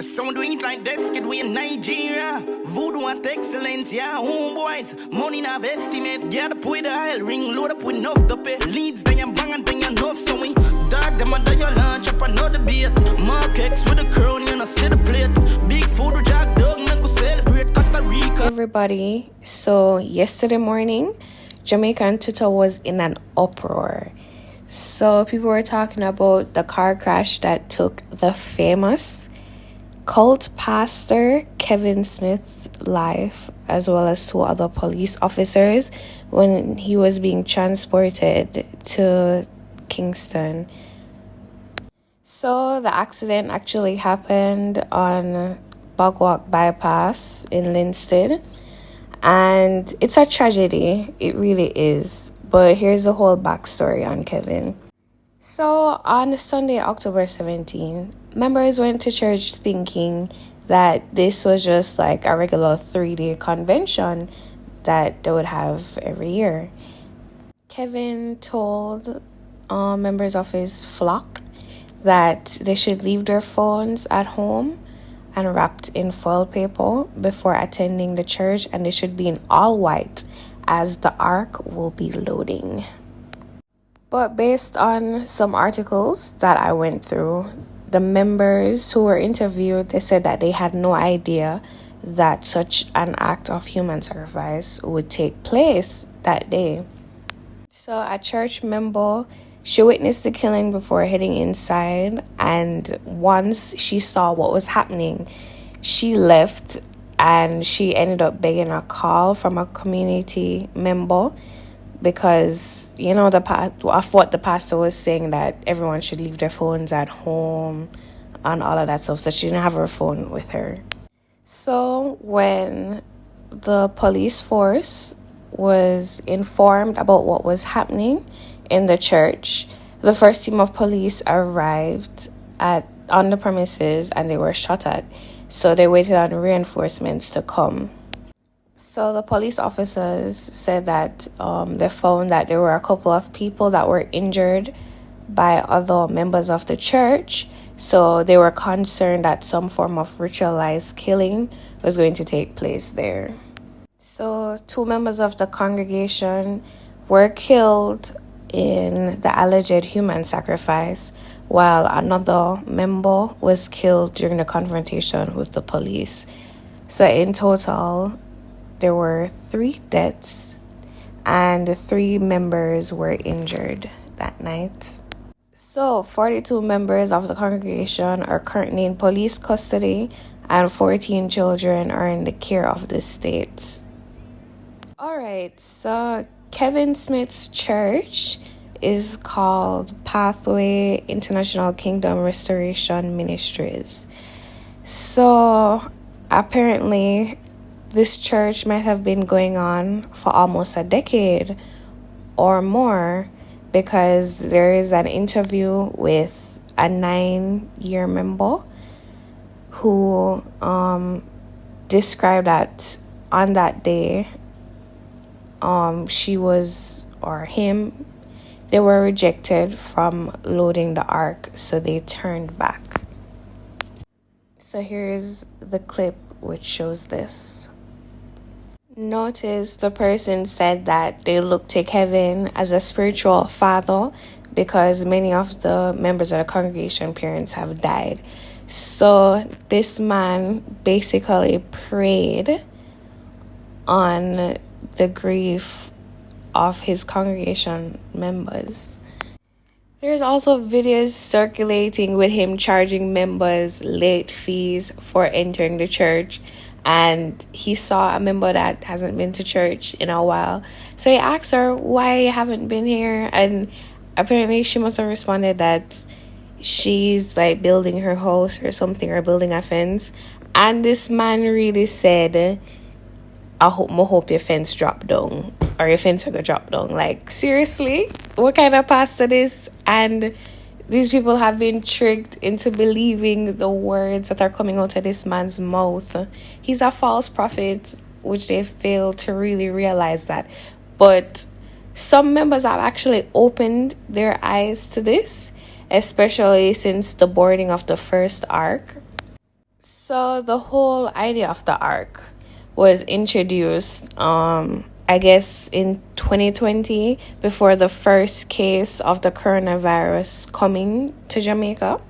Some do it like this, kid, we in Nigeria. Voodoo and excellence, yeah, homeboys. Money in have estimate, get up with the oil ring, load up with enough to pay. Leads, then you bang and then you enough, so we dog them under your lunch, up another beat. Mark X with the crown, you know, see the plate. Big food, jack dog, make us celebrate Costa Rica. Everybody, so yesterday morning, Jamaican Twitter was in an uproar. So people were talking about the car crash that took the famous cult pastor Kevin Smith's life, as well as 2 other police officers when he was being transported to Kingston. So the accident actually happened on Bogwalk Bypass in Linstead, and it's a tragedy. It really is. But here's the whole backstory on Kevin. So on Sunday, October 17, members went to church thinking that this was just like a regular 3-day convention that they would have every year. Kevin told members of his flock that they should leave their phones at home and wrapped in foil paper before attending the church, and they should be in all white as the ark will be loading. But based on some articles that I went through, the members who were interviewed, they said that they had no idea that such an act of human sacrifice would take place that day. So a church member, she witnessed the killing before heading inside, and once she saw what was happening, she left and she ended up begging a call from a community member because, you know, of what the pastor was saying, that everyone should leave their phones at home and all of that stuff. So she didn't have her phone with her. So when the police force was informed about what was happening in the church, the first team of police arrived on the premises and they were shot at. So they waited on reinforcements to come. So the police officers said that they found that there were a couple of people that were injured by other members of the church. So they were concerned that some form of ritualized killing was going to take place there. So 2 members of the congregation were killed in the alleged human sacrifice, while another member was killed during the confrontation with the police. So in total, there were 3 deaths and 3 members were injured that night. So 42 members of the congregation are currently in police custody and 14 children are in the care of the state. Alright, so Kevin Smith's church is called Pathway International Kingdom Restoration Ministries. So apparently this church might have been going on for almost a decade or more, because there is an interview with a 9-year member who described that on that day she was, or him, they were rejected from loading the ark, so they turned back. So here's the clip which shows this. Notice the person said that they look to Kevin as a spiritual father because many of the members of the congregation parents have died. So this man basically preyed on the grief of his congregation members. There's also videos circulating with him charging members late fees for entering the church, and he saw a member that hasn't been to church in a while, so he asked her why you haven't been here, and apparently she must have responded that she's like building her house or something, or building a fence, and this man really said, I hope your fence drop down, or your fence gonna drop down. Like, seriously? What kind of pastor this? And these people have been tricked into believing the words that are coming out of this man's mouth. He's a false prophet, which they fail to really realize that. But some members have actually opened their eyes to this, especially since the boarding of the first ark. So the whole idea of the ark was introduced, I guess, in 2020 before the first case of the coronavirus coming to Jamaica.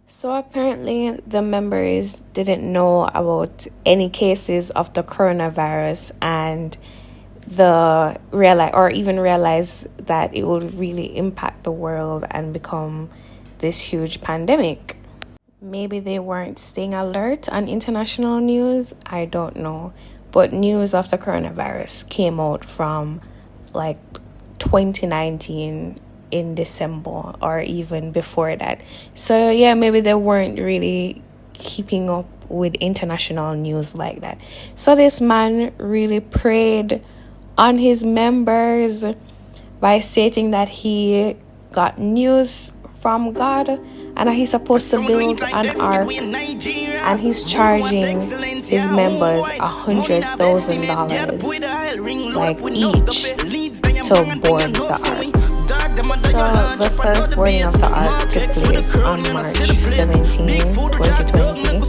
So apparently the members didn't know about any cases of the coronavirus and realize that it would really impact the world and become this huge pandemic. Maybe they weren't staying alert on international news. I don't know. But news of the coronavirus came out from like 2019 in December or even before that. So yeah, maybe they weren't really keeping up with international news like that. So this man really preyed on his members by stating that he got news from God and that he's supposed to build an ark, and he's charging his members $100,000 like each to board the ark. So the first boarding of the ark took place on March 17, 2020.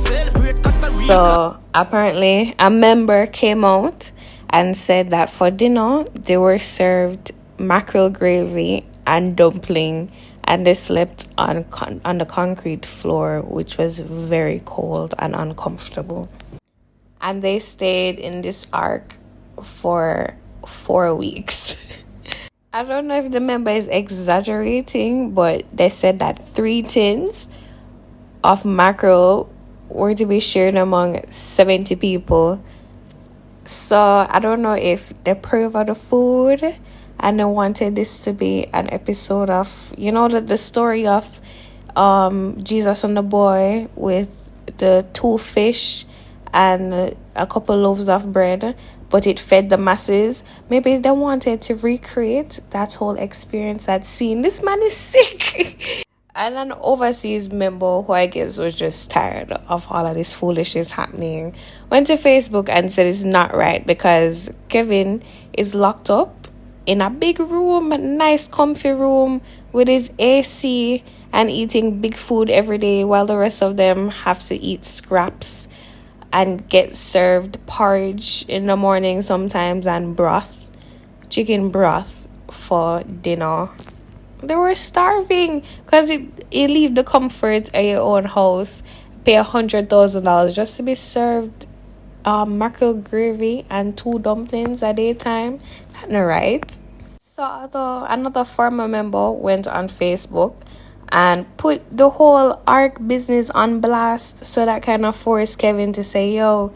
So apparently a member came out and said that for dinner they were served mackerel gravy and dumpling, and they slept on the concrete floor, which was very cold and uncomfortable. And they stayed in this ark for 4 weeks. I don't know if the member is exaggerating, but they said that 3 tins of mackerel were to be shared among 70 people. So I don't know if they pray over the food and they wanted this to be an episode of, the story of Jesus and the boy with the 2 fish and a couple loaves of bread, but it fed the masses. Maybe they wanted to recreate that whole experience, that scene. This man is sick. And an overseas member, who I guess was just tired of all of this foolishness happening, went to Facebook and said it's not right because Kevin is locked up in a big room, a nice comfy room with his AC, and eating big food every day, while the rest of them have to eat scraps and get served porridge in the morning sometimes and chicken broth for dinner. They were starving because you leave the comfort of your own house, pay $100,000 just to be served mackerel gravy and 2 dumplings a daytime. That's not right. So another former member went on Facebook and put the whole ark business on blast, so that kind of forced Kevin to say, yo,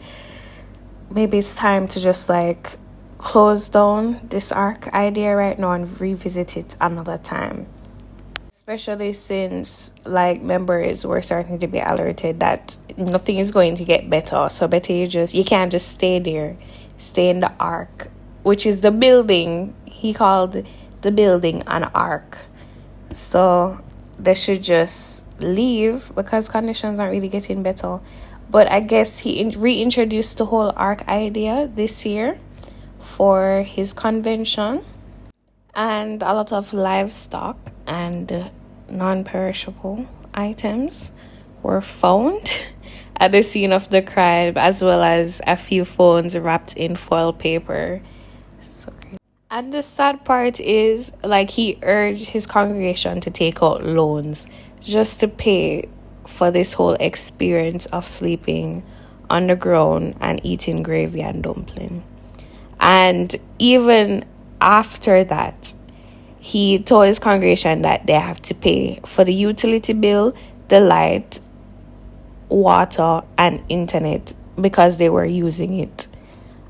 maybe it's time to just like close down this ark idea right now and revisit it another time. Especially since like members were starting to be alerted that nothing is going to get better. So better you can't just stay there. Stay in the ark, which is the building. He called the building an ark. So they should just leave because conditions aren't really getting better. But I guess he reintroduced the whole ark idea this year for his convention, and a lot of livestock and non-perishable items were found at the scene of the crime, as well as a few phones wrapped in foil paper. So crazy. And the sad part is, like, he urged his congregation to take out loans just to pay for this whole experience of sleeping on the ground and eating gravy and dumpling. And even after that, he told his congregation that they have to pay for the utility bill, the light, water, and internet because they were using it.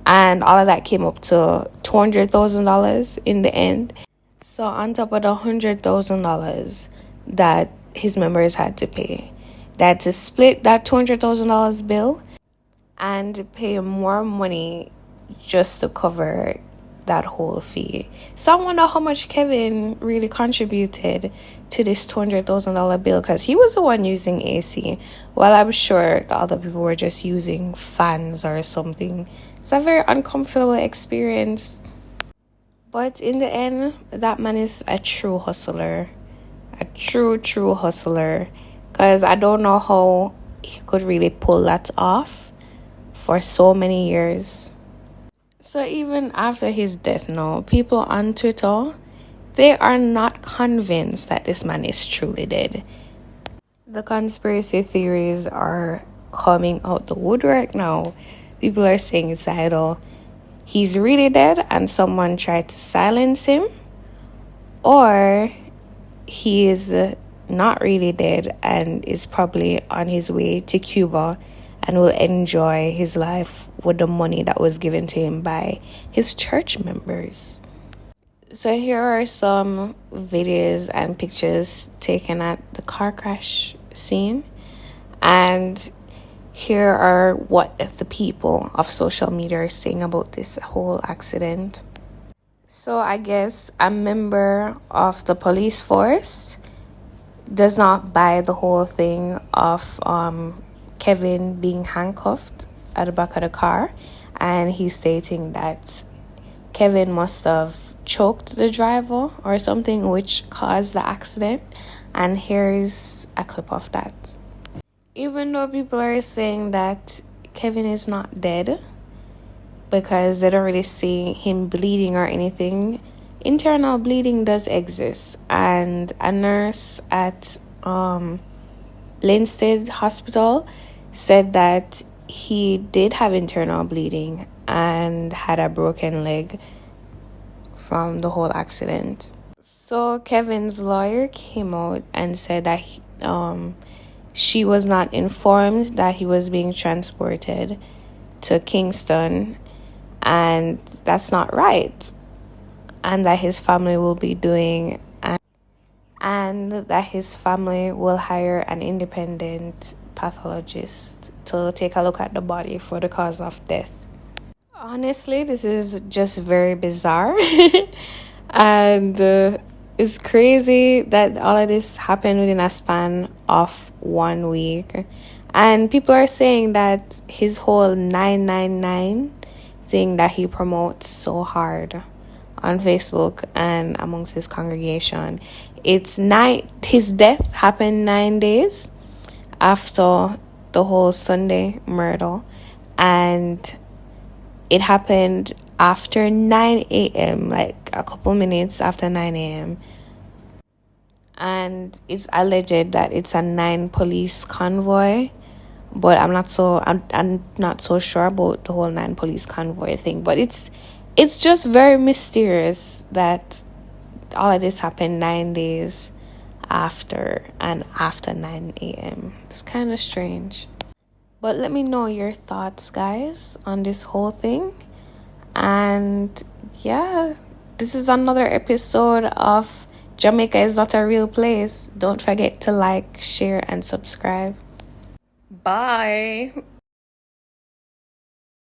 And all of that came up to $200,000 in the end. So on top of the $100,000 that his members had to pay, they had to split that $200,000 bill and pay more money just to cover that whole fee. So I wonder how much Kevin really contributed to this $200,000 bill, because he was the one using AC. Well, I'm sure the other people were just using fans or something. It's a very uncomfortable experience. But in the end, that man is a true hustler. A true hustler. Because I don't know how he could really pull that off for so many years. So even after his death now, people on Twitter, they are not convinced that this man is truly dead. The conspiracy theories are coming out the woodwork now. People are saying it's either he's really dead and someone tried to silence him, or he is not really dead and is probably on his way to Cuba and will enjoy his life with the money that was given to him by his church members. So here are some videos and pictures taken at the car crash scene, and here are what the people of social media are saying about this whole accident. So I guess a member of the police force does not buy the whole thing of Kevin being handcuffed at the back of the car, and he's stating that Kevin must have choked the driver or something, which caused the accident. And here's a clip of that. Even though people are saying that Kevin is not dead because they don't really see him bleeding or anything, internal bleeding does exist, and a nurse at Linstead Hospital said that he did have internal bleeding and had a broken leg from the whole accident. So Kevin's lawyer came out and said that she was not informed that he was being transported to Kingston, and that's not right, and that his family will be doing, and that his family will hire an independent pathologist to take a look at the body for the cause of death. Honestly, this is just very bizarre. And it's crazy that all of this happened within a span of 1 week. And people are saying that his whole 999 thing that he promotes so hard on Facebook and amongst his congregation, his death happened 9 days after the whole Sunday murder, and it happened after 9 a.m., like a couple minutes after 9 a.m. And it's alleged that it's a 9 police convoy, but I'm not so sure about the whole 9 police convoy thing. But it's just very mysterious that all of this happened 9 days after 9 a.m. It's kind of strange. But let me know your thoughts, guys, on this whole thing. And yeah, this is another episode of Jamaica is Not a Real Place. Don't forget to like, share, and subscribe. Bye.